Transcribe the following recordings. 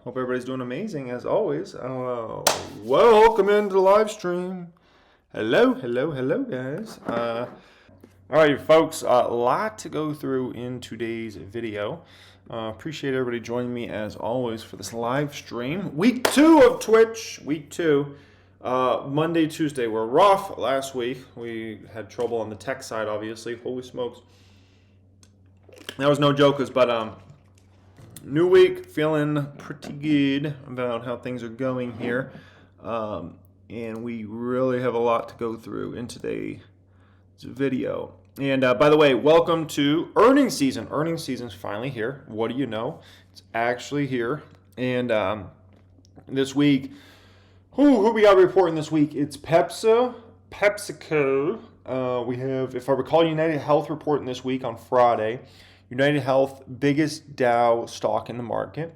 Hope everybody's doing amazing as always. Welcome into the live stream. Hello, guys. All right, folks. A lot to go through in today's video. Appreciate everybody joining me as always for this live stream. Week 2 of Twitch. Week 2. Monday, Tuesday were rough. Last week we had trouble on the tech side, obviously. Holy smokes. That was no jokers, but new week, feeling pretty good about how things are going here. And we really have a lot to go through in today's video. And by the way, welcome to earnings season. Earnings season's finally here. What do you know? It's actually here. And this week, who we got reporting this week? It's PepsiCo. We have, if I recall, United Health reporting this week on Friday. United Health, biggest Dow stock in the market.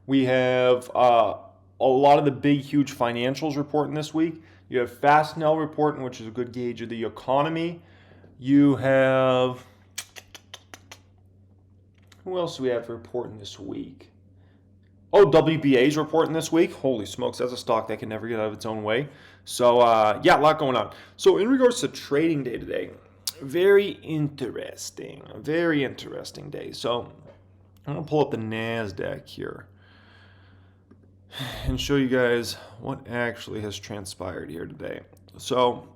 We have a lot of the big, huge financials reporting this week. You have Fastnell reporting, which is a good gauge of the economy. You have, who else do we have reporting this week? Oh, WBA's reporting this week. Holy smokes, that's a stock that can never get out of its own way. So, yeah, a lot going on. So, in regards to trading day today, very interesting day. So, I'm going to pull up the NASDAQ here and show you guys what actually has transpired here today. So,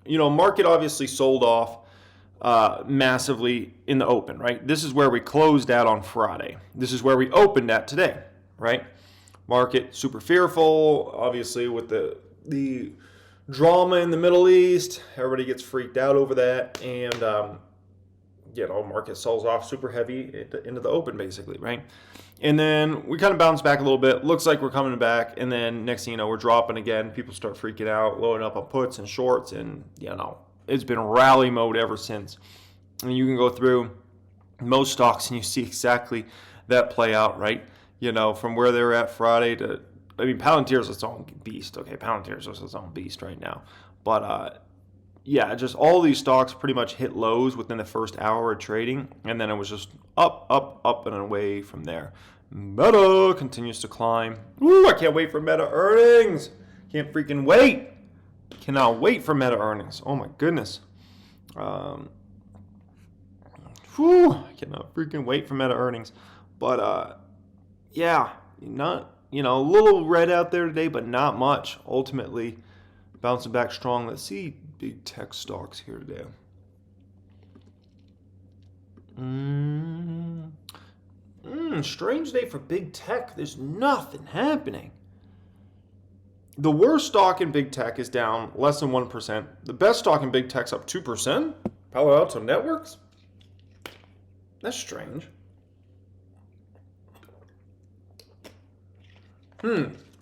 market obviously sold off massively in the open, right? This is where we closed at on Friday. This is where we opened at today, right? Market super fearful, obviously, with the drama in the Middle East. Everybody gets freaked out over that, and market sells off super heavy into the open, basically, right? And then we kind of bounce back a little bit. Looks like we're coming back, and then next thing you know, we're dropping again. People start freaking out, loading up on puts and shorts, and it's been rally mode ever since. And you can go through most stocks and you see exactly that play out, right? From where they were at Friday to, Palantir is its own beast. Okay, Palantir is its own beast right now. But, just all these stocks pretty much hit lows within the first hour of trading, and then it was just up, and away from there. Meta continues to climb. Ooh, I can't wait for Meta earnings. Can't freaking wait. Cannot wait for Meta earnings. Oh my goodness. I cannot freaking wait for Meta earnings. But not a little red out there today, but not much. Ultimately, bouncing back strong. Let's see big tech stocks here today. Strange day for big tech. There's nothing happening. The worst stock in big tech is down less than 1%. The best stock in big tech's up 2%. Palo Alto Networks? That's strange.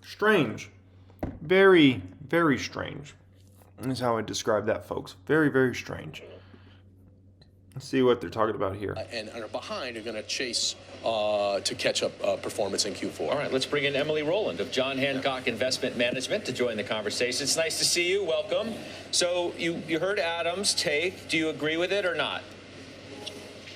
Strange. Very, very strange. That's how I describe that, folks. Very, very strange. Let's see what they're talking about here. And are behind are going to chase to catch up performance in Q4. All right, let's bring in Emily Rowland of John Hancock Investment Management to join the conversation. It's nice to see you. Welcome. So you heard Adam's take. Do you agree with it or not?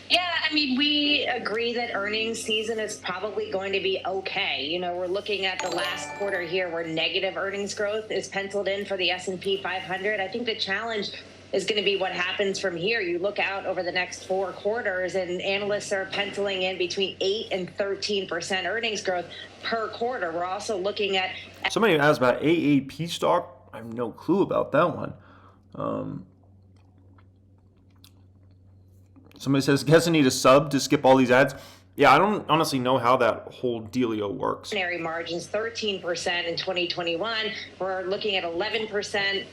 Yeah, we agree that earnings season is probably going to be okay. We're looking at the last quarter here where negative earnings growth is penciled in for the S&P 500. I think the challenge is going to be what happens from here. You look out over the next 4 quarters, and analysts are penciling in between 8 and 13% earnings growth per quarter. We're also looking at... Somebody asked about AAP stock. I have no clue about that one. Somebody says, guess I need a sub to skip all these ads. Yeah, I don't honestly know how that whole dealio works. Margins 13% in 2021. We're looking at 11%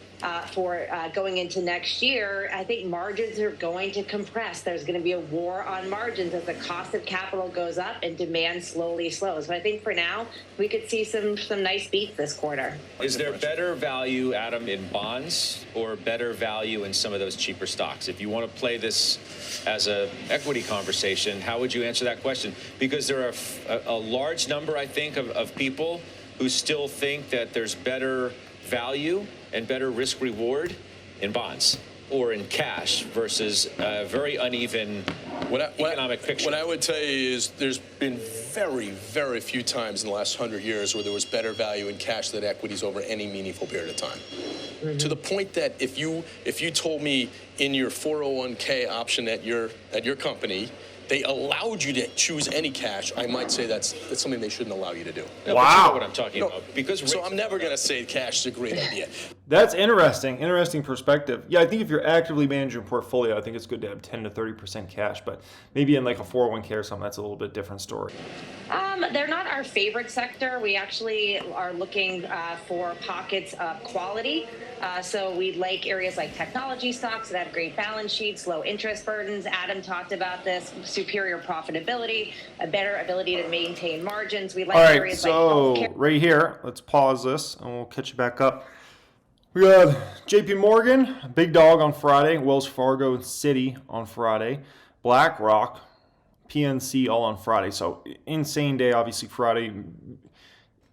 for going into next year. I think margins are going to compress. There's going to be a war on margins as the cost of capital goes up and demand slowly slows. But I think for now, we could see some nice beats this quarter. Is there better value, Adam, in bonds or better value in some of those cheaper stocks? If you want to play this as an equity conversation, how would you answer that question? Because there are a large number, I think, of people who still think that there's better value and better risk reward in bonds or in cash versus very uneven economic picture. What I would tell you is there's been very, very few times in the last 100 years where there was better value in cash than equities over any meaningful period of time. Mm-hmm. To the point that if you told me in your 401k option at your company, they allowed you to choose any cash, I might say that's something they shouldn't allow you to do. No, wow. But you know what I'm talking about. So I'm never going to say cash is a great idea. That's interesting perspective. Yeah, I think if you're actively managing a portfolio, I think it's good to have 10 to 30% cash, but maybe in like a 401k or something, that's a little bit different story. They're not our favorite sector. We actually are looking for pockets of quality. So we like areas like technology stocks that have great balance sheets, low interest burdens. Adam talked about this, superior profitability, a better ability to maintain margins. We like areas like healthcare. Right here, let's pause this and we'll catch you back up. We got JP Morgan, Big Dog on Friday, Wells Fargo and Citi on Friday, BlackRock, PNC all on Friday. So insane day, obviously Friday.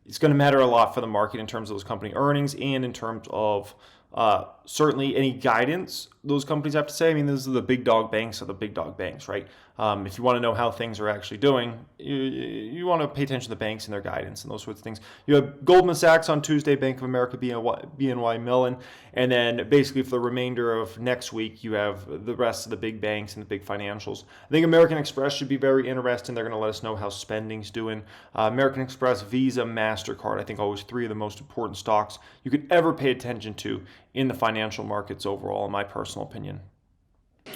It's going to matter a lot for the market in terms of those company earnings and in terms of certainly any guidance those companies have to say. I mean, those are the big dog banks right? If you want to know how things are actually doing, you want to pay attention to the banks and their guidance and those sorts of things. You have Goldman Sachs on Tuesday, Bank of America, BNY Mellon, and then basically for the remainder of next week, you have the rest of the big banks and the big financials. I think American Express should be very interesting. They're going to let us know how spending's doing. American Express, Visa, MasterCard, I think always three of the most important stocks you could ever pay attention to in the financial markets overall, in my personal opinion.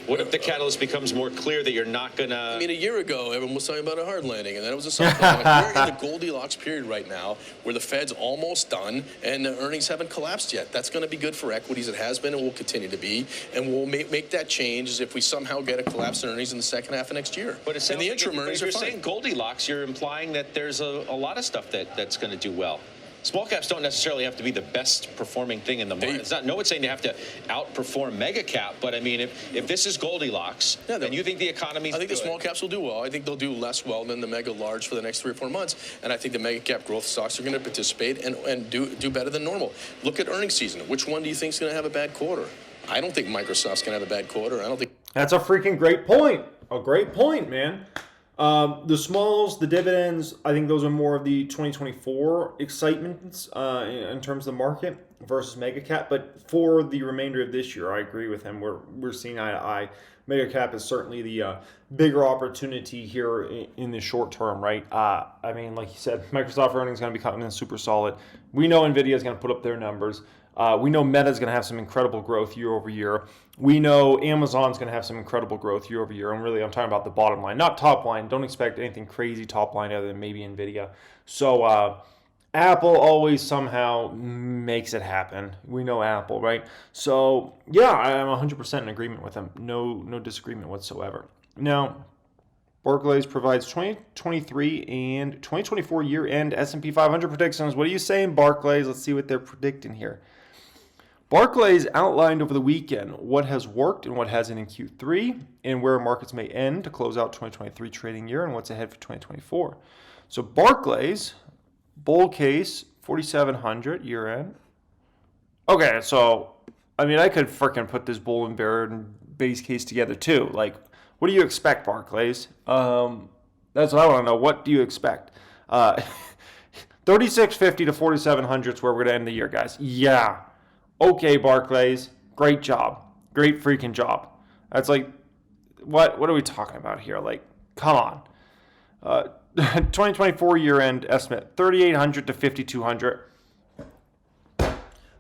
What if the catalyst becomes more clear that you're not going to... I mean, a year ago, everyone was talking about a hard landing, and then it was a soft landing. Like, we're in the Goldilocks period right now where the Fed's almost done, and the earnings haven't collapsed yet. That's going to be good for equities. It has been and will continue to be, and we'll make that change if we somehow get a collapse in earnings in the second half of next year. But it sounds the interim earnings are fine. Saying Goldilocks, you're implying that there's a lot of stuff that's going to do well. Small caps don't necessarily have to be the best performing thing in the market. It's not. No one's saying they have to outperform mega cap, but I mean, if this is Goldilocks, then you think the economy's I think good. The small caps will do well. I think they'll do less well than the mega large for the next 3 or 4 months, and I think the mega cap growth stocks are going to participate and do better than normal. Look at earnings season. Which one do you think is going to have a bad quarter? I don't think Microsoft's going to have a bad quarter. I don't think. That's a freaking great point. A great point, man. The smalls, the dividends, I think those are more of the 2024 excitements in terms of the market versus mega cap. But for the remainder of this year, I agree with him. We're seeing eye to eye. Mega cap is certainly the bigger opportunity here in the short term, right? I mean, like you said, Microsoft earnings is going to be coming in super solid. We know Nvidia is going to put up their numbers. We know Meta is going to have some incredible growth year over year. We know Amazon's going to have some incredible growth year over year. And really, I'm talking about the bottom line, not top line. Don't expect anything crazy top line other than maybe Nvidia. So Apple always somehow makes it happen. We know Apple, right? So yeah, I'm 100% in agreement with them. No disagreement whatsoever. Now, Barclays provides 2023 and 2024 year-end S&P 500 predictions. What are you saying, Barclays? Let's see what they're predicting here. Barclays outlined over the weekend what has worked and what hasn't in Q3 and where markets may end to close out 2023 trading year and what's ahead for 2024. So Barclays, bull case, 4,700 year-end. Okay, so, I mean, I could freaking put this bull and bear and base case together too. Like, what do you expect, Barclays? That's what I want to know. What do you expect? 3650 to 4700 is where we're going to end the year, guys. Yeah. Okay, Barclays. Great job. Great freaking job. That's like, what are we talking about here? Like, come on. 2024 year-end estimate, 3,800 to 5,200.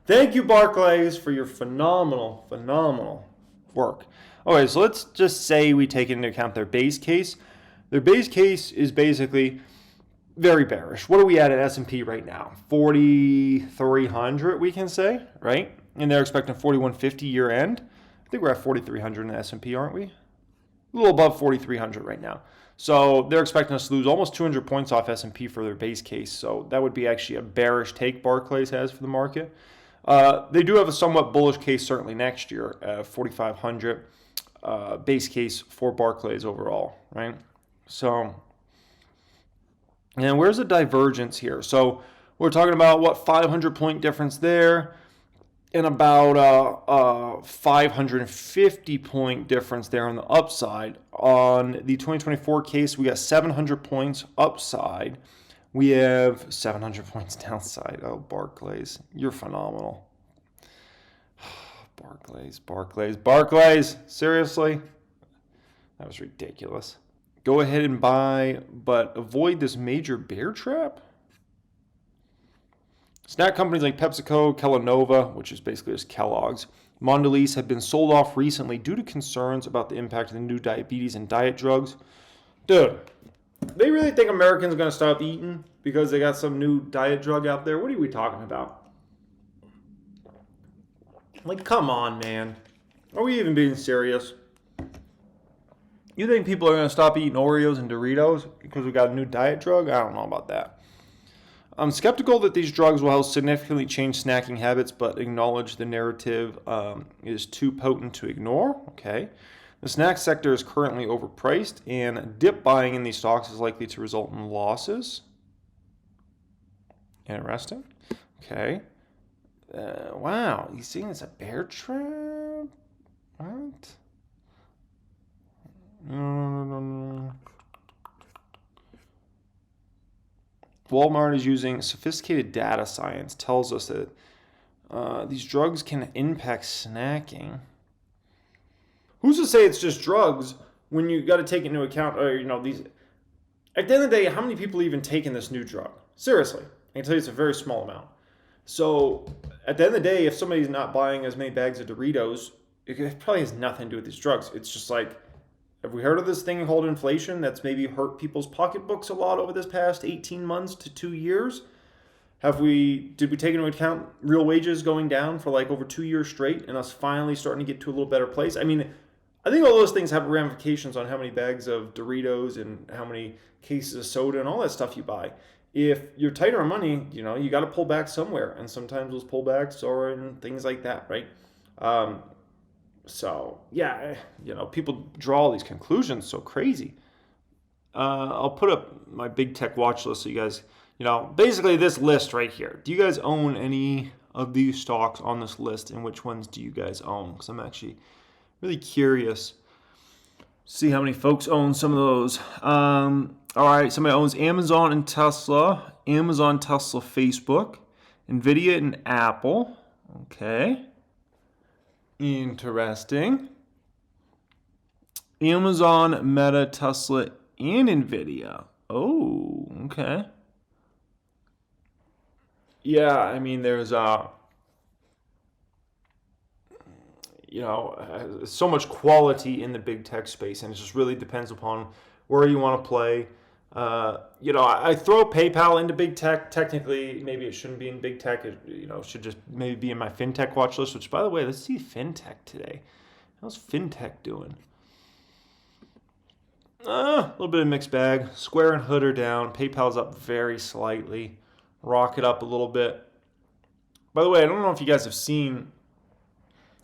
Thank you, Barclays, for your phenomenal work. Okay, so let's just say we take into account their base case. Their base case is basically very bearish. What are we at S&P right now? 4,300, we can say, right? And they're expecting 4,150 year end. I think we're at 4,300 in the S&P, aren't we? A little above 4,300 right now. So they're expecting us to lose almost 200 points off S&P for their base case. So that would be actually a bearish take Barclays has for the market. They do have a somewhat bullish case certainly next year, 4,500 base case for Barclays overall, right? So, and where's the divergence here? So we're talking about, 500 point difference there. and about a 550 point difference there on the upside. On the 2024 case, we got 700 points upside. We have 700 points downside. Oh, Barclays, you're phenomenal. Barclays. Seriously? That was ridiculous. Go ahead and buy, but avoid this major bear trap. Snack companies like PepsiCo, Kellanova, which is basically just Kellogg's, Mondelez have been sold off recently due to concerns about the impact of the new diabetes and diet drugs. Dude, they really think Americans are going to stop eating because they got some new diet drug out there? What are we talking about? Like, come on, man. Are we even being serious? You think people are going to stop eating Oreos and Doritos because we got a new diet drug? I don't know about that. I'm skeptical that these drugs will help significantly change snacking habits, but acknowledge the narrative is too potent to ignore. Okay. The snack sector is currently overpriced, and dip buying in these stocks is likely to result in losses. Interesting. Okay. Wow. You seeing it's a bear trap? What? No. Walmart is using sophisticated data science, tells us that these drugs can impact snacking. Who's to say it's just drugs when you got to take into account, these. At the end of the day, how many people even taking this new drug? Seriously, I can tell you it's a very small amount. So at the end of the day, if somebody's not buying as many bags of Doritos, it probably has nothing to do with these drugs. It's just like, have we heard of this thing called inflation that's maybe hurt people's pocketbooks a lot over this past 18 months to 2 years? Did we take into account real wages going down for like over 2 years straight and us finally starting to get to a little better place? I mean, I think all those things have ramifications on how many bags of Doritos and how many cases of soda and all that stuff you buy. If you're tighter on money, you got to pull back somewhere. And sometimes those pullbacks are in things like that, right? So, yeah, people draw all these conclusions so crazy. I'll put up my big tech watch list so you guys, basically this list right here. Do you guys own any of these stocks on this list, and which ones do you guys own? Because I'm actually really curious. See how many folks own some of those. All right, somebody owns Amazon and Tesla. Amazon, Tesla, Facebook, Nvidia, and Apple. Okay. Interesting. Amazon, Meta, Tesla, and Nvidia. Oh, okay. Yeah, I mean, there's so much quality in the big tech space, and it just really depends upon where you want to play. I throw PayPal into big tech. Technically, maybe it shouldn't be in big tech. It, should just maybe be in my fintech watch list, which, by the way, let's see fintech today. How's fintech doing? A little bit of a mixed bag. Square and Hood are down. PayPal's up very slightly. Rocket up a little bit. By the way, I don't know if you guys have seen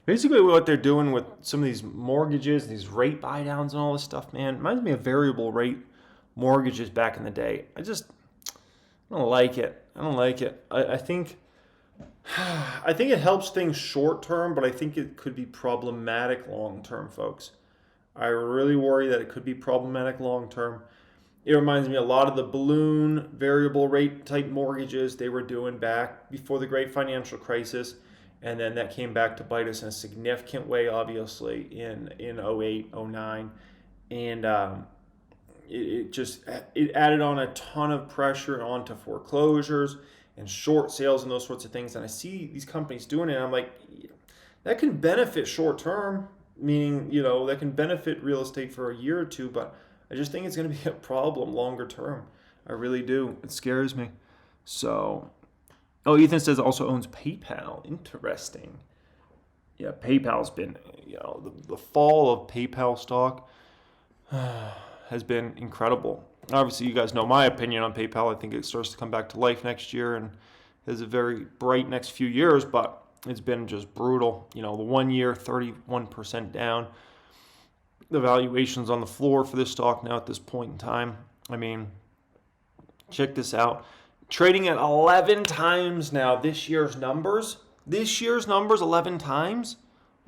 basically what they're doing with some of these mortgages, these rate buy downs and all this stuff, man. It reminds me of variable rate mortgages back in the day. I don't like it. I think it helps things short term, but I think it could be problematic long term, folks. I really worry that it could be problematic long term. It reminds me a lot of the balloon variable rate type mortgages they were doing back before the great financial crisis. And then that came back to bite us in a significant way, obviously, in 08, 09. And it added on a ton of pressure onto foreclosures and short sales and those sorts of things. And I see these companies doing it, and I'm like, that can benefit short term, meaning, that can benefit real estate for a year or two, but I just think it's going to be a problem longer term. I really do. It scares me. So, Ethan says also owns PayPal. Interesting. Yeah, PayPal's been, the fall of PayPal stock has been incredible. Obviously, you guys know my opinion on PayPal. I think it starts to come back to life next year and has a very bright next few years, but it's been just brutal. The 1 year, 31% down. The valuation's on the floor for this stock now at this point in time. I mean, check this out. Trading at 11 times now this year's numbers. This year's numbers 11 times.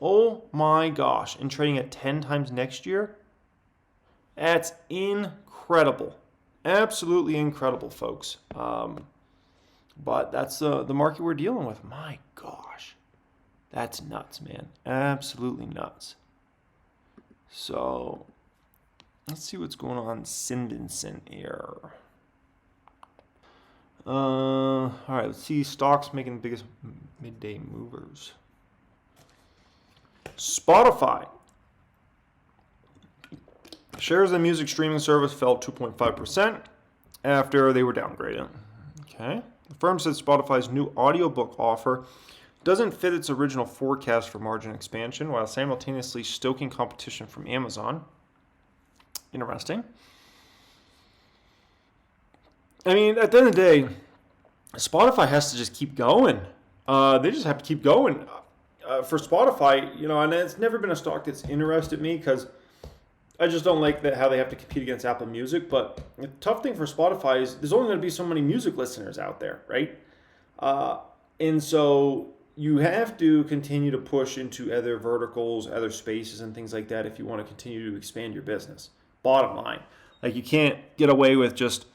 Oh my gosh. And trading at 10 times next year. That's incredible. Absolutely incredible, folks. But that's the market we're dealing with. My gosh. That's nuts, man. Absolutely nuts. So, let's see what's going on in Sindenson here. All right, let's see stocks making the biggest midday movers. Spotify. Shares of the music streaming service fell 2.5% after they were downgraded. Okay. The firm said Spotify's new audiobook offer doesn't fit its original forecast for margin expansion while simultaneously stoking competition from Amazon. Interesting. I mean, at the end of the day, Spotify has to just keep going. They just have to keep going. For Spotify, and it's never been a stock that's interested me because I just don't like how they have to compete against Apple Music. But the tough thing for Spotify is there's only going to be so many music listeners out there, right? And so you have to continue to push into other verticals, other spaces, and things like that if you want to continue to expand your business. Bottom line, like you can't get away with just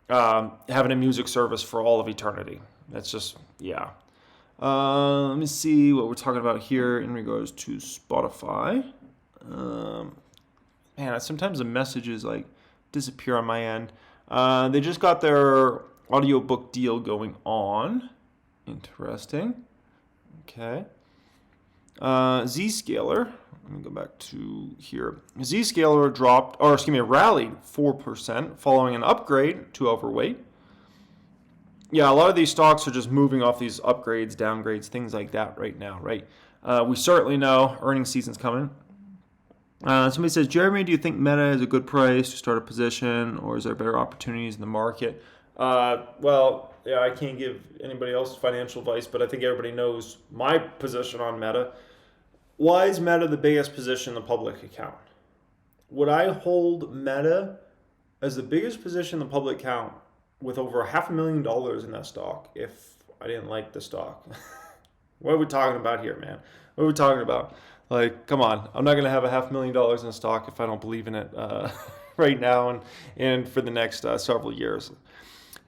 having a music service for all of eternity. That's just, yeah. Let me see what we're talking about here in regards to Spotify. Man, sometimes the messages like disappear on my end. They just got their audiobook deal going on. Interesting. Okay. Zscaler. Let me go back to here. Zscaler rallied 4% following an upgrade to overweight. Yeah, a lot of these stocks are just moving off these upgrades, downgrades, things like that right now, right? We certainly know earnings season's coming. Somebody says, Jeremy, do you think Meta is a good price to start a position, or is there better opportunities in the market? Well, yeah, I can't give anybody else financial advice, but I think everybody knows my position on Meta. Why is Meta the biggest position in the public account? Would I hold Meta as the biggest position in the public account with over $500,000 in that stock if I didn't like the stock? What are we talking about here, man? What are we talking about? Like, come on. I'm not going to have $500,000 in a stock if I don't believe in it right now and for the next several years.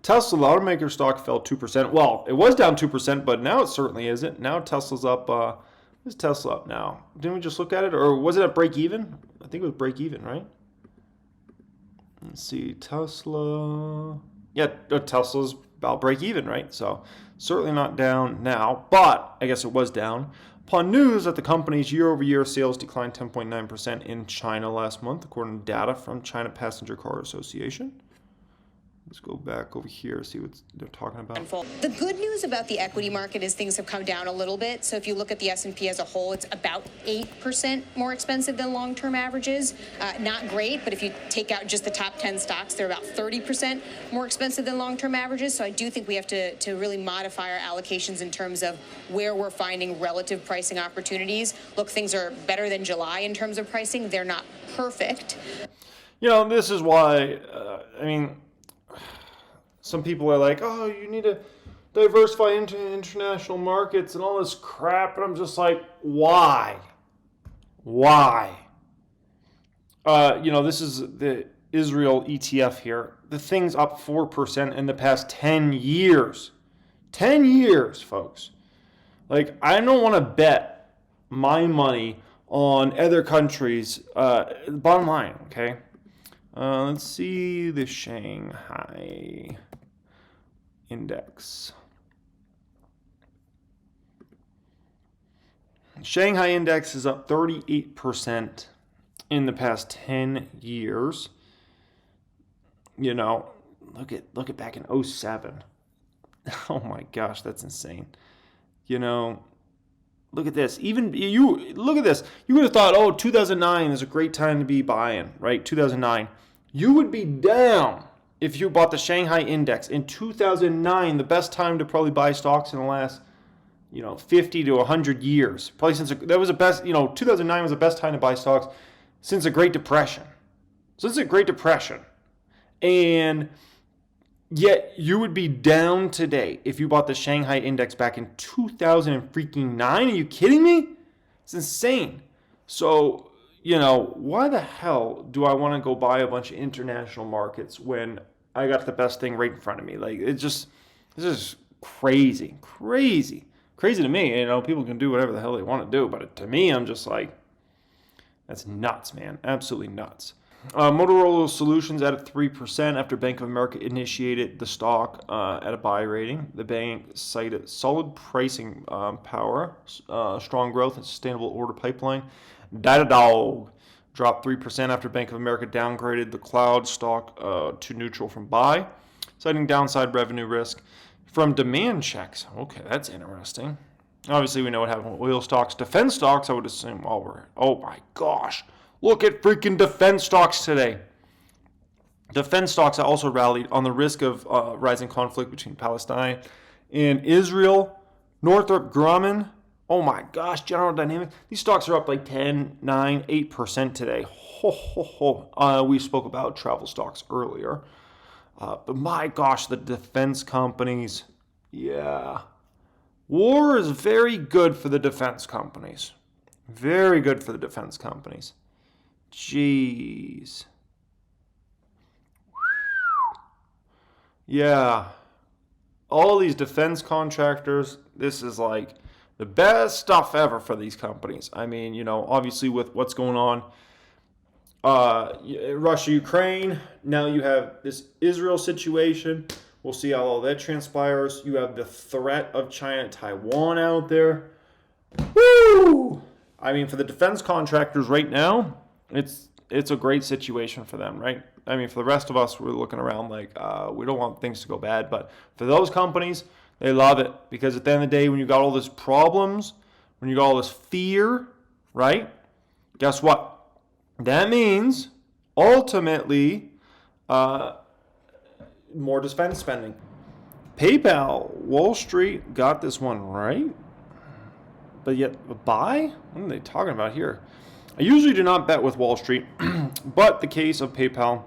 Tesla, the automaker stock, fell 2%. Well, it was down 2%, but now it certainly isn't. Now Tesla's up. Is Tesla up now? Didn't we just look at it? Or was it at break even? I think it was break even, right? Let's see. Tesla. Yeah, Tesla's about break even, right? So certainly not down now, but I guess it was down. Upon news that the company's year-over-year sales declined 10.9% in China last month, according to data from China Passenger Car Association. Let's go back over here, see what they're talking about. The good news about the equity market is things have come down a little bit. So if you look at the S&P as a whole, it's about 8% more expensive than long-term averages. Not great, but if you take out just the top 10 stocks, they're about 30% more expensive than long-term averages. So I do think we have to really modify our allocations in terms of where we're finding relative pricing opportunities. Look, things are better than July in terms of pricing. They're not perfect. This is why, some people are like, oh, you need to diversify into international markets and all this crap. And I'm just like, why? Why? This is the Israel ETF here. The thing's up 4% in the past 10 years. 10 years, folks. Like, I don't want to bet my money on other countries. Bottom line, okay? Let's see the Shanghai Index. Shanghai Index is up 38% in the past 10 years. Look at back in 2007. Oh my gosh, that's insane. Look at this. Even you look at this. You would have thought, 2009 is a great time to be buying, right? 2009. You would be down if you bought the Shanghai Index in 2009, the best time to probably buy stocks in the last, 50 to 100 years. Probably since that was the best, 2009 was the best time to buy stocks since the Great Depression. And Yet you would be down today if you bought the Shanghai index back in 2009. Are you kidding me? It's insane. So, why the hell do I want to go buy a bunch of international markets when I got the best thing right in front of me? Like, this is crazy to me. People can do whatever the hell they want to do, but to me, I'm just like, that's nuts, man. Absolutely nuts. Motorola Solutions added 3% after Bank of America initiated the stock at a buy rating. The bank cited solid pricing power, strong growth, and sustainable order pipeline. Datadog dropped 3% after Bank of America downgraded the cloud stock to neutral from buy, citing downside revenue risk from demand checks. Okay, that's interesting. Obviously, we know what happened with oil stocks. Defense stocks, I would assume, oh my gosh. Look at freaking defense stocks today. Defense stocks also rallied on the risk of rising conflict between Palestine and Israel. Northrop Grumman, oh my gosh, General Dynamics. These stocks are up like 10, 9, 8% today. We spoke about travel stocks earlier. But my gosh, the defense companies, yeah. War is very good for the defense companies. Very good for the defense companies. Jeez. Yeah. All these defense contractors, this is like the best stuff ever for these companies. I mean, obviously with what's going on, Russia, Ukraine, now you have this Israel situation. We'll see how all that transpires. You have the threat of China, Taiwan out there. Woo! I mean, for the defense contractors right now, it's a great situation for them, right? I mean, for the rest of us, we're looking around like we don't want things to go bad. But for those companies, they love it because at the end of the day, when you got all these problems, when you got all this fear, right? Guess what? That means ultimately more defense spending. PayPal, Wall Street got this one right, but yet a buy? What are they talking about here? I usually do not bet with Wall Street, but the case of PayPal,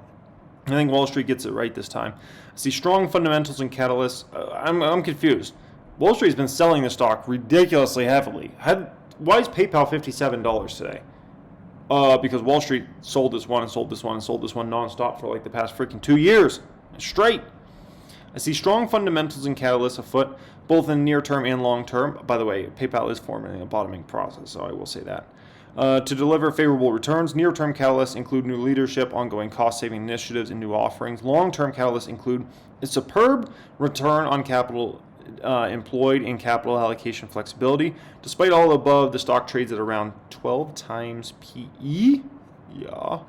I think Wall Street gets it right this time. I see strong fundamentals and catalysts. I'm confused. Wall Street's been selling the stock ridiculously heavily. Why is PayPal $57 today? Because Wall Street sold this one and sold this one and sold this one nonstop for like the past freaking 2 years straight. I see strong fundamentals and catalysts afoot, both in near term and long term. By the way, PayPal is forming a bottoming process, so I will say that. To deliver favorable returns, near-term catalysts include new leadership, ongoing cost-saving initiatives, and new offerings. Long-term catalysts include a superb return on capital employed and capital allocation flexibility. Despite all above, the stock trades at around 12 times PE. Yeah.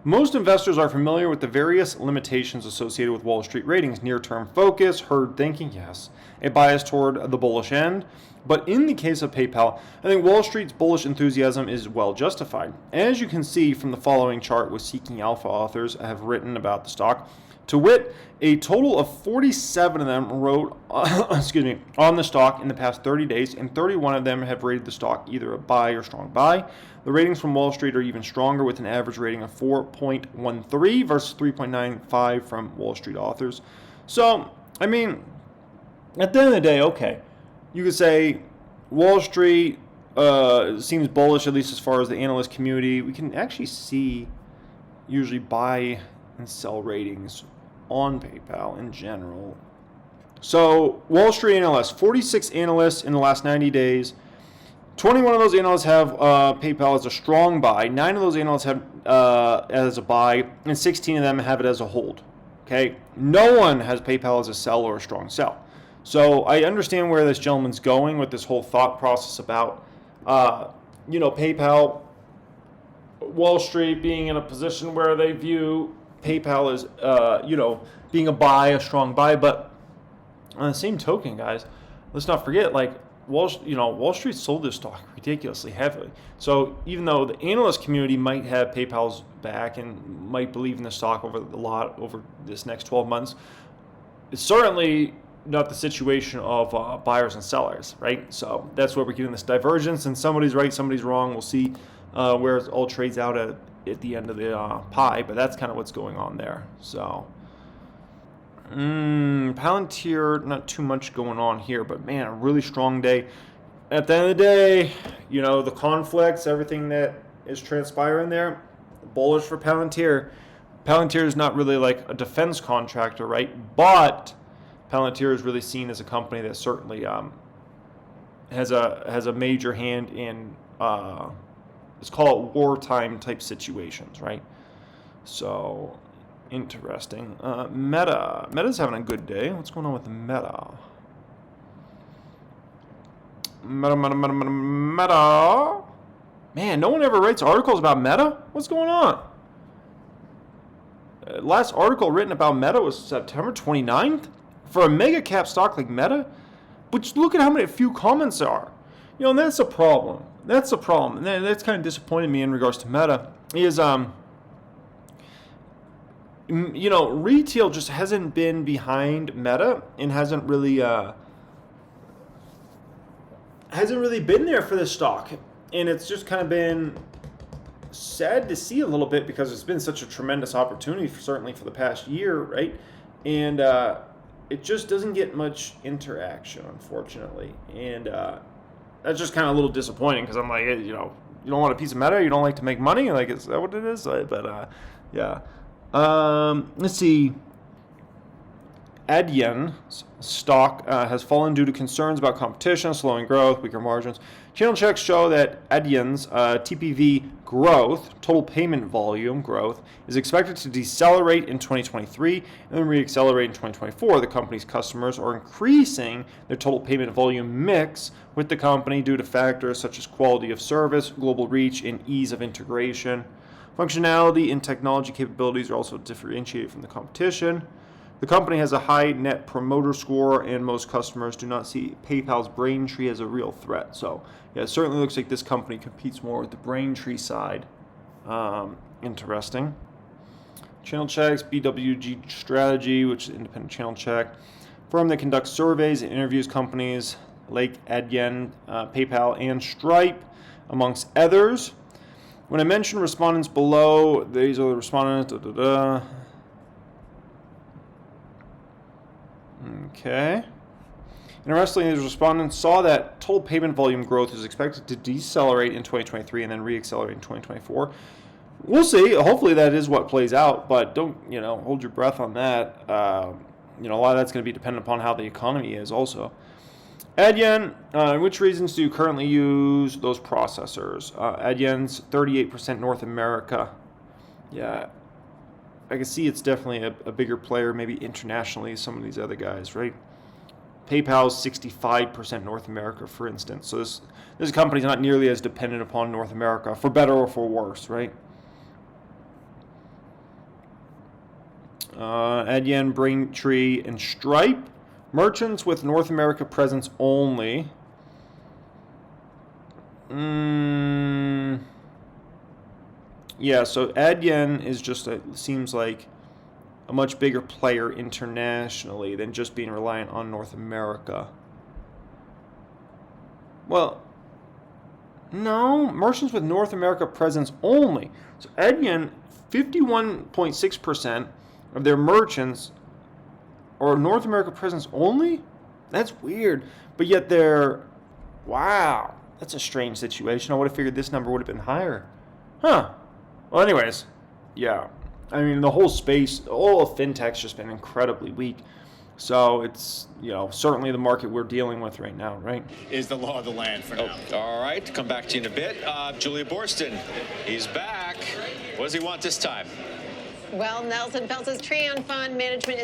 Most investors are familiar with the various limitations associated with Wall Street ratings. Near-term focus, herd thinking, yes, a bias toward the bullish end. But in the case of PayPal, I think Wall Street's bullish enthusiasm is well justified. As you can see from the following chart, with Seeking Alpha authors have written about the stock, to wit, a total of 47 of them wrote on the stock in the past 30 days, and 31 of them have rated the stock either a buy or strong buy. The ratings from Wall Street are even stronger, with an average rating of 4.13 versus 3.95 from Wall Street authors. So, I mean, at the end of the day, okay, you could say Wall Street seems bullish, at least as far as the analyst community. We can actually see usually buy and sell ratings on PayPal in general. So, Wall Street analysts, 46 analysts in the last 90 days. 21 of those analysts have PayPal as a strong buy. 9 of those analysts have as a buy, and 16 of them have it as a hold. Okay, no one has PayPal as a sell or a strong sell. So I understand where this gentleman's going with this whole thought process about, PayPal, Wall Street being in a position where they view PayPal as, being a buy, a strong buy. But on the same token, guys, let's not forget, like, Wall Street sold this stock ridiculously heavily. So even though the analyst community might have PayPal's back and might believe in the stock over this next 12 months, it's certainly not the situation of buyers and sellers, right? So that's where we're getting this divergence, and somebody's right, somebody's wrong. We'll see. where it all trades out at the end of the pie, but that's kind of what's going on there. So, Palantir, not too much going on here, but man, a really strong day. At the end of the day, the conflicts, everything that is transpiring there, bullish for Palantir. Palantir is not really like a defense contractor, right? But Palantir is really seen as a company that certainly has a major hand in let's call it wartime type situations, right? So interesting. Meta's having a good day. What's going on with Meta? Meta. Man, no one ever writes articles about Meta? What's going on? Last article written about Meta was September 29th for a mega cap stock like Meta. But look at how many few comments there are. And that's a problem. That's a problem. And that's kind of disappointed me in regards to Meta. Is retail just hasn't been behind Meta and hasn't really been there for this stock. And it's just kind of been sad to see a little bit because it's been such a tremendous opportunity, certainly for the past year, right? And it just doesn't get much interaction, unfortunately. And that's just kind of a little disappointing because I'm like, you don't want a piece of Meta? You don't like to make money? Like, is that what it is? But yeah. Let's see. Adyen stock has fallen due to concerns about competition, slowing growth, weaker margins. Channel checks show that Adyen's TPV growth, total payment volume growth, is expected to decelerate in 2023 and then reaccelerate in 2024. The company's customers are increasing their total payment volume mix with the company due to factors such as quality of service, global reach, and ease of integration. Functionality and technology capabilities are also differentiated from the competition. The company has a high net promoter score, and most customers do not see PayPal's Braintree as a real threat. So, yeah, it certainly looks like this company competes more with the Braintree side. Interesting. Channel checks, BWG Strategy, which is an independent channel check. Firm that conducts surveys and interviews companies like Adyen, PayPal, and Stripe, amongst others. When I mention respondents below, these are the respondents. Okay. Interestingly, the respondents saw that total payment volume growth is expected to decelerate in 2023 and then reaccelerate in 2024. We'll see. Hopefully that is what plays out, but don't, hold your breath on that. A lot of that's going to be dependent upon how the economy is also. Adyen, which regions do you currently use those processors? Adyen's 38% North America. Yeah. I can see it's definitely a bigger player, maybe internationally, some of these other guys, right? PayPal's 65% North America, for instance. So this company's not nearly as dependent upon North America, for better or for worse, right? Adyen, Braintree, and Stripe. Merchants with North America presence only. Yeah, so Adyen is just, seems like a much bigger player internationally than just being reliant on North America. Well, no, merchants with North America presence only. So Adyen, 51.6% of their merchants are North America presence only? That's weird. But yet wow, that's a strange situation. I would have figured this number would have been higher. Huh. Well, anyways, yeah. I mean, the whole space, all of fintech's just been incredibly weak. So it's, certainly the market we're dealing with right now, right? Is the law of the land for now. All right, come back to you in a bit. Julia Borston, he's back. What does he want this time? Well, Nelson Peltz's Trion Fund Management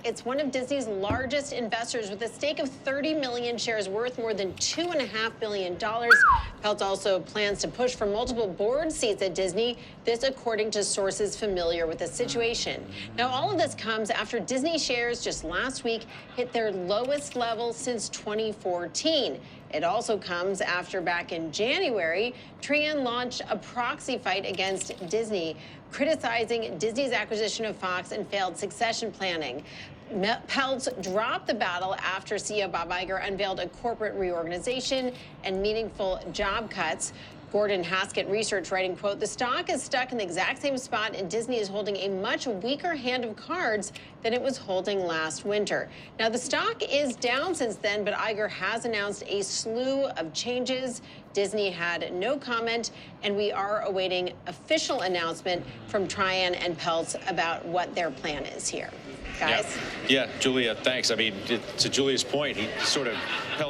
it's one of Disney's largest investors with a stake of 30 million shares worth more than $2.5 billion. Peltz also plans to push for multiple board seats at Disney, this according to sources familiar with the situation. Now, all of this comes after Disney shares just last week hit their lowest level since 2014. It also comes after back in January, Trion launched a proxy fight against Disney, criticizing Disney's acquisition of Fox and failed succession planning. Peltz dropped the battle after CEO Bob Iger unveiled a corporate reorganization and meaningful job cuts. Gordon Haskett Research writing, quote, the stock is stuck in the exact same spot and Disney is holding a much weaker hand of cards than it was holding last winter. Now, the stock is down since then, but Iger has announced a slew of changes. Disney had no comment, and we are awaiting official announcement from Trian and Peltz about what their plan is here. Guys? Yeah, Julia, thanks. I mean, to Julia's point, he sort of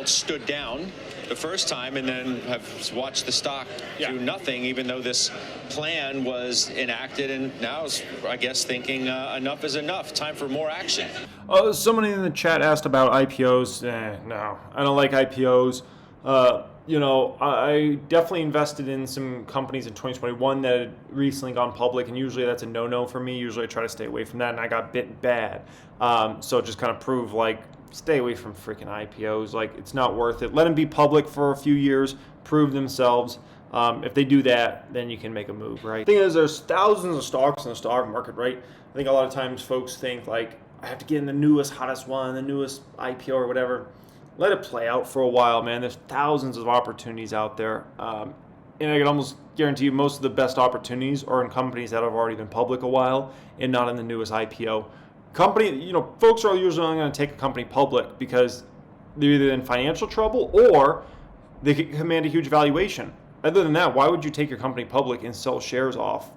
stood down the first time and then have watched the stock do nothing, even though this plan was enacted, and now is, I guess, thinking enough is enough. Time for more action. Somebody in the chat asked about IPOs. No, I don't like IPOs. I definitely invested in some companies in 2021 that had recently gone public, and usually that's a no-no for me. Usually I try to stay away from that, and I got bit bad. So just kind of prove, stay away from freaking IPOs. It's not worth it. Let them be public for a few years, prove themselves. If they do that, then you can make a move, right? The thing is, there's thousands of stocks in the stock market, right? I think a lot of times folks think, I have to get in the newest, hottest one, the newest IPO or whatever. Let it play out for a while, man. There's thousands of opportunities out there. And I can almost guarantee you most of the best opportunities are in companies that have already been public a while and not in the newest IPO. Folks are usually only going to take a company public because they're either in financial trouble or they can command a huge valuation. Other than that, why would you take your company public and sell shares off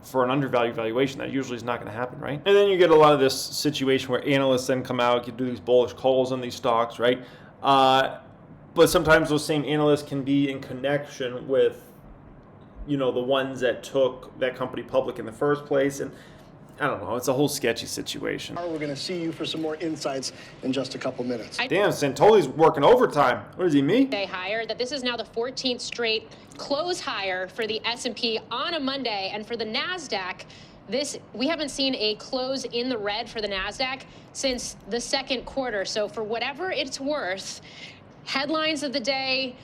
for an undervalued valuation? That usually is not going to happen, right? And then you get a lot of this situation where analysts then come out, you do these bullish calls on these stocks, right? But sometimes those same analysts can be in connection with, the ones that took that company public in the first place. And I don't know. It's a whole sketchy situation. We're going to see you for some more insights in just a couple minutes. Damn, Santoli's working overtime. What does he mean? Day higher, that this is now the 14th straight close higher for the S&P on a Monday. And for the NASDAQ, we haven't seen a close in the red for the NASDAQ since the second quarter. So for whatever it's worth, headlines of the day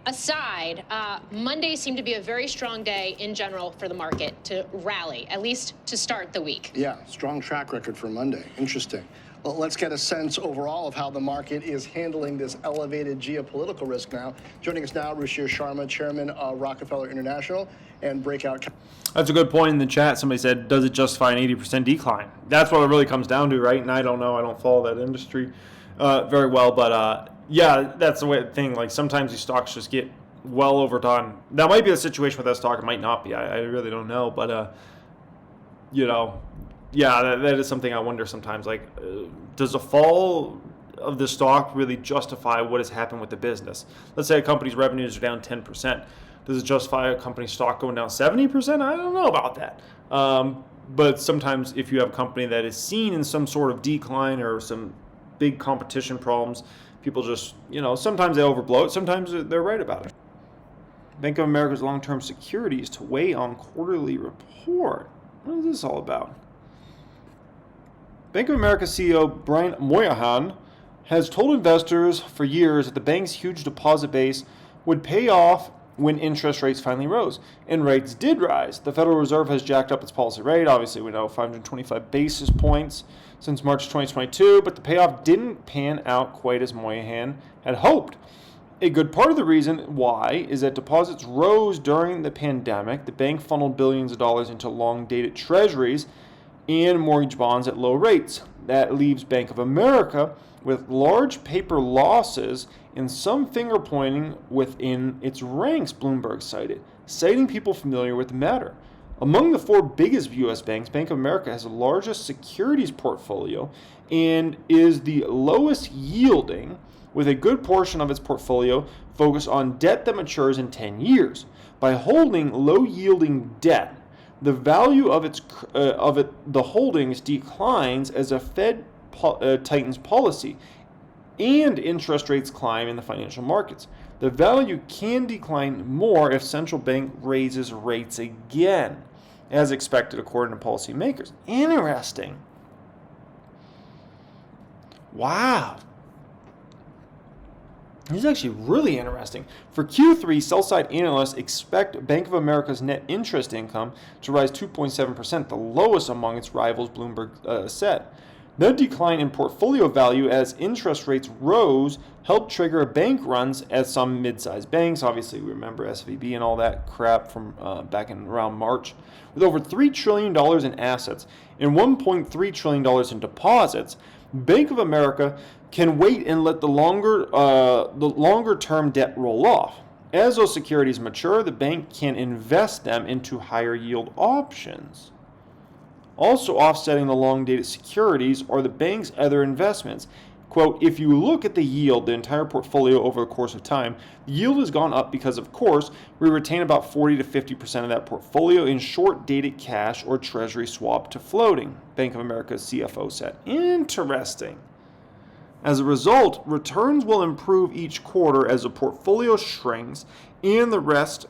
aside, Monday seemed to be a very strong day in general for the market to rally, at least to start the week. Yeah, strong track record for Monday. Interesting. Well, let's get a sense overall of how the market is handling this elevated geopolitical risk now. Joining us now, Ruchir Sharma, chairman of Rockefeller International and Breakout. That's a good point in the chat. Somebody said, does it justify an 80% decline? That's what it really comes down to, right? And I don't know. I don't follow that industry very well, but yeah, that's the thing. Sometimes these stocks just get well overdone. That might be the situation with that stock. It might not be. I really don't know. But, yeah, that is something I wonder sometimes. Does the fall of the stock really justify what has happened with the business? Let's say a company's revenues are down 10%. Does it justify a company's stock going down 70%? I don't know about that. But sometimes if you have a company that is seen in some sort of decline or some big competition problems, people just, sometimes they overblow it, sometimes they're right about it. Bank of America's long-term securities to weigh on quarterly report. What is this all about? Bank of America CEO Brian Moynihan has told investors for years that the bank's huge deposit base would pay off when interest rates finally rose. And rates did rise. The Federal Reserve has jacked up its policy rate. Obviously, we know 525 basis points since March 2022, but the payoff didn't pan out quite as Moynihan had hoped. A good part of the reason why is that deposits rose during the pandemic. The bank funneled billions of dollars into long-dated treasuries and mortgage bonds at low rates. That leaves Bank of America with large paper losses and some finger pointing within its ranks, Bloomberg citing people familiar with the matter. Among the four biggest U.S. banks, Bank of America has the largest securities portfolio and is the lowest yielding, with a good portion of its portfolio focused on debt that matures in 10 years. By holding low-yielding debt, the value of the holdings declines as the Fed tightens policy and interest rates climb in the financial markets. The value can decline more if central bank raises rates again, as expected according to policymakers. Interesting. Wow. This is actually really interesting. For Q3, sell-side analysts expect Bank of America's net interest income to rise 2.7%, the lowest among its rivals, Bloomberg said. The decline in portfolio value as interest rates rose helped trigger bank runs at some mid-sized banks. Obviously, we remember SVB and all that crap from back in around March. With over $3 trillion in assets and $1.3 trillion in deposits, Bank of America can wait and let the longer-term debt roll off. As those securities mature, the bank can invest them into higher yield options. Also offsetting the long-dated securities are the bank's other investments. Quote, if you look at the yield, the entire portfolio over the course of time, the yield has gone up because, of course, we retain about 40 to 50% of that portfolio in short-dated cash or treasury swap to floating, Bank of America's CFO said. Interesting. As a result, returns will improve each quarter as the portfolio shrinks and the rest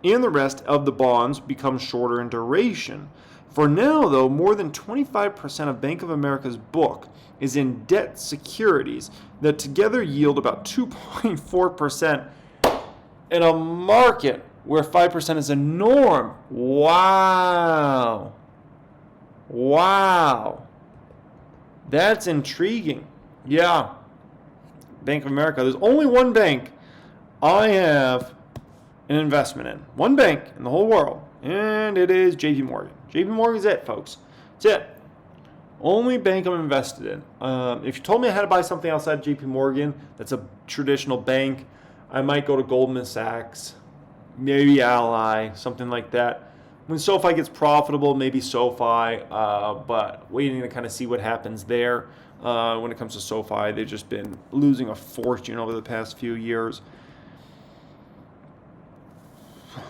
of the bonds become shorter in duration. For now, though, more than 25% of Bank of America's book is in debt securities that together yield about 2.4% in a market where 5% is a norm. Wow. Wow. That's intriguing. Yeah. Bank of America. There's only one bank I have an investment in. One bank in the whole world. And it is JP Morgan. JP Morgan's it, folks. It's it. Only bank I'm invested in. If you told me I had to buy something outside JP Morgan that's a traditional bank, I might go to Goldman Sachs, maybe Ally, something like that. When SoFi gets profitable, maybe SoFi, but waiting to kind of see what happens there. When it comes to SoFi, they've just been losing a fortune over the past few years.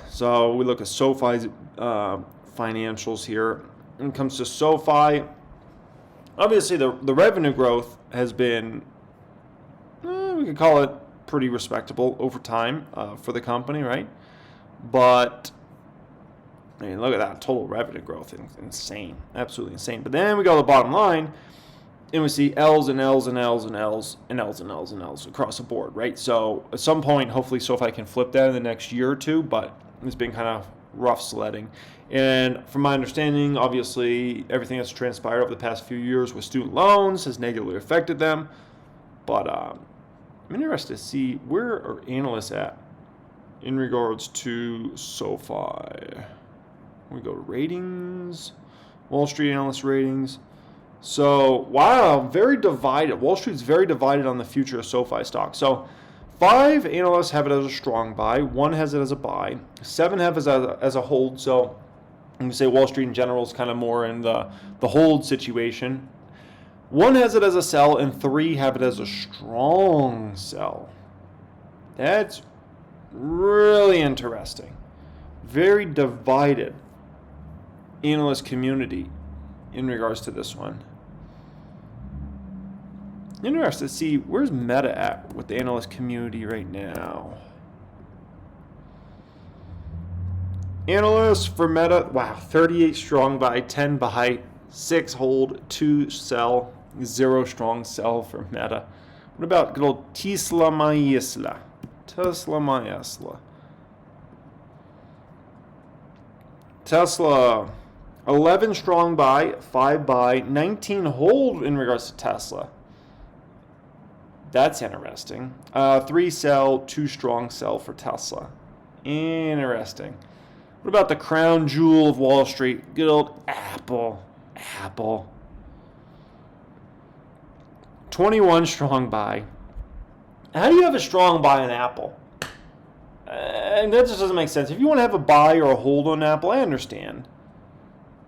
So we look at SoFi's financials here. When it comes to SoFi, obviously the revenue growth has been, we could call it pretty respectable over time for the company, right? But, I mean, look at that total revenue growth. Insane. Absolutely insane. But then we go to the bottom line, and we see L's and L's and L's and L's and L's and L's and L's across the board, right? So at some point, hopefully SoFi can flip that in the next year or two, but it's been kind of rough sledding. And from my understanding, obviously, everything that's transpired over the past few years with student loans has negatively affected them. But I'm interested to see where are analysts at in regards to SoFi. We go to ratings, Wall Street analyst ratings. So, wow, very divided. Wall Street's very divided on the future of SoFi stock. So, 5 analysts have it as a strong buy. 1 has it as a buy. 7 have it as a hold. So, I'm going to say Wall Street in general is kind of more in the hold situation. 1 has it as a sell, and 3 have it as a strong sell. That's really interesting. Very divided analyst community in regards to this one. Interested to see where's Meta at with the analyst community right now. Analysts for Meta, wow, 38 strong buy, 10 buy, 6 hold, 2 sell, 0 strong sell for Meta. What about good old Tesla Maesla? Tesla, 11 strong buy, 5 buy, 19 hold in regards to Tesla. That's interesting. 3 sell, 2 strong sell for Tesla. Interesting. What about the crown jewel of Wall Street? Good old Apple. 21 strong buy. How do you have a strong buy on Apple? And that just doesn't make sense. If you want to have a buy or a hold on Apple, I understand.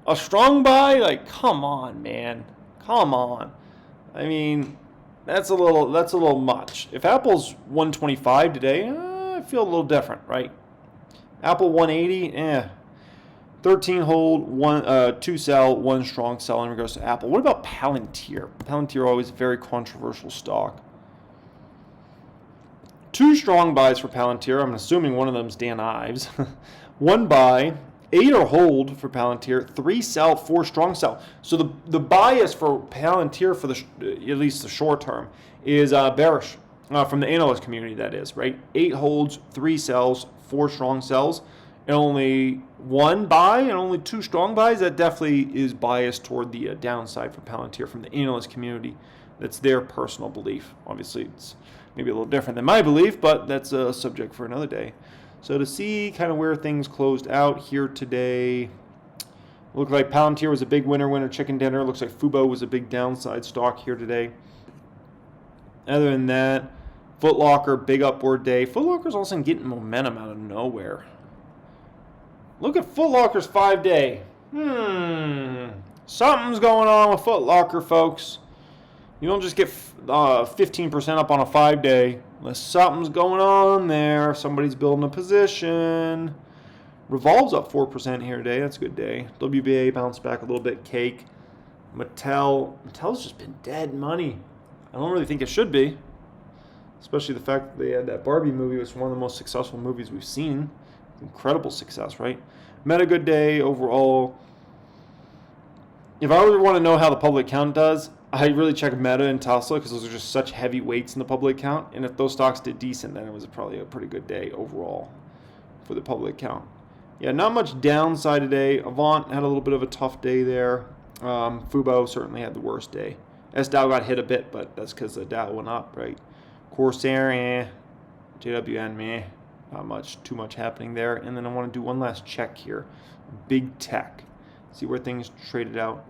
A strong buy? Like, come on, man. Come on. I mean, that's a little much. If Apple's 125 today, I feel a little different, right? Apple 180, 13 hold, 2 sell, 1 strong sell in regards to Apple. What about Palantir? Palantir always a very controversial stock. 2 strong buys for Palantir. I'm assuming one of them is Dan Ives. 1 buy, 8 are hold for Palantir, 3 sell, 4 strong sell. So the bias for Palantir for at least the short term is bearish from the analyst community, that is, right? 8 holds, 3 sells, 4 strong sells. and only one buy and only two strong buys, that definitely is biased toward the downside for Palantir from the analyst community. That's their personal belief. Obviously, it's maybe a little different than my belief, but that's a subject for another day. So to see kind of where things closed out here today, looked like Palantir was a big winner chicken dinner. Looks like Fubo was a big downside stock here today. Other than that, Foot Locker, big upward day. Foot Locker's also getting momentum out of nowhere. Look at Foot Locker's 5-day. Something's going on with Foot Locker, folks. You don't just get 15% up on a 5-day unless something's going on there. Somebody's building a position. Revolve's up 4% here today. That's a good day. WBA bounced back a little bit. Cake. Mattel's just been dead money. I don't really think it should be. Especially the fact that they had that Barbie movie, was one of the most successful movies we've seen. Incredible success, right? Meta, good day overall. If I really want to know how the public count does, I really check Meta and Tesla because those are just such heavy weights in the public count. And if those stocks did decent, then it was probably a pretty good day overall for the public count. Yeah, not much downside today. Avant had a little bit of a tough day there. Fubo certainly had the worst day. S-Dow got hit a bit, but that's because the Dow went up, right? Corsair, JWN, not too much happening there. And then I want to do one last check here. Big tech. See where things traded out.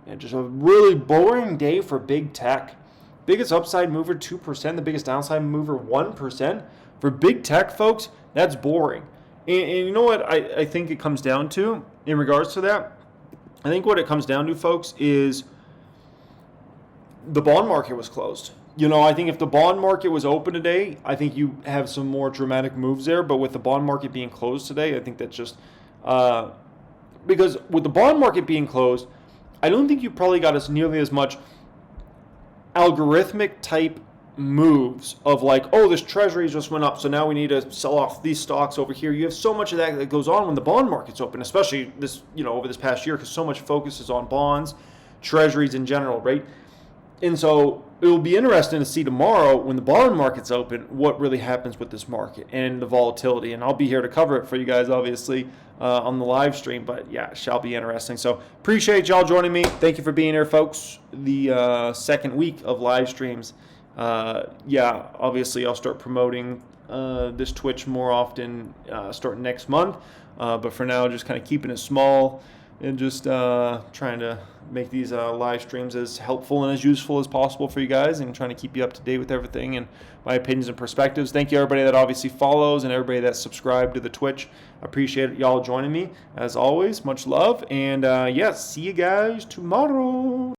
And just a really boring day for big tech. Biggest upside mover, 2%. The biggest downside mover, 1%. For big tech, folks, that's boring. And you know what I think it comes down to in regards to that? I think what it comes down to, folks, is the bond market was closed. You know, I think if the bond market was open today, I think you have some more dramatic moves there. But with the bond market being closed today, I think that's just because with the bond market being closed, I don't think you probably got as nearly as much algorithmic type moves of like, oh, this treasury just went up, so now we need to sell off these stocks over here. You have so much of that goes on when the bond market's open, especially this, over this past year, because so much focus is on bonds, treasuries in general, right? And so it will be interesting to see tomorrow when the bond market's open what really happens with this market and the volatility. And I'll be here to cover it for you guys, obviously, on the live stream. But yeah, it shall be interesting. So appreciate y'all joining me. Thank you for being here, folks. The second week of live streams. Yeah, obviously I'll start promoting this Twitch more often starting next month. But for now, just kind of keeping it small and just trying to make these live streams as helpful and as useful as possible for you guys and trying to keep you up to date with everything and my opinions and perspectives. Thank you, everybody that obviously follows and everybody that subscribed to the Twitch. I appreciate y'all joining me. As always, much love. And, yeah, see you guys tomorrow.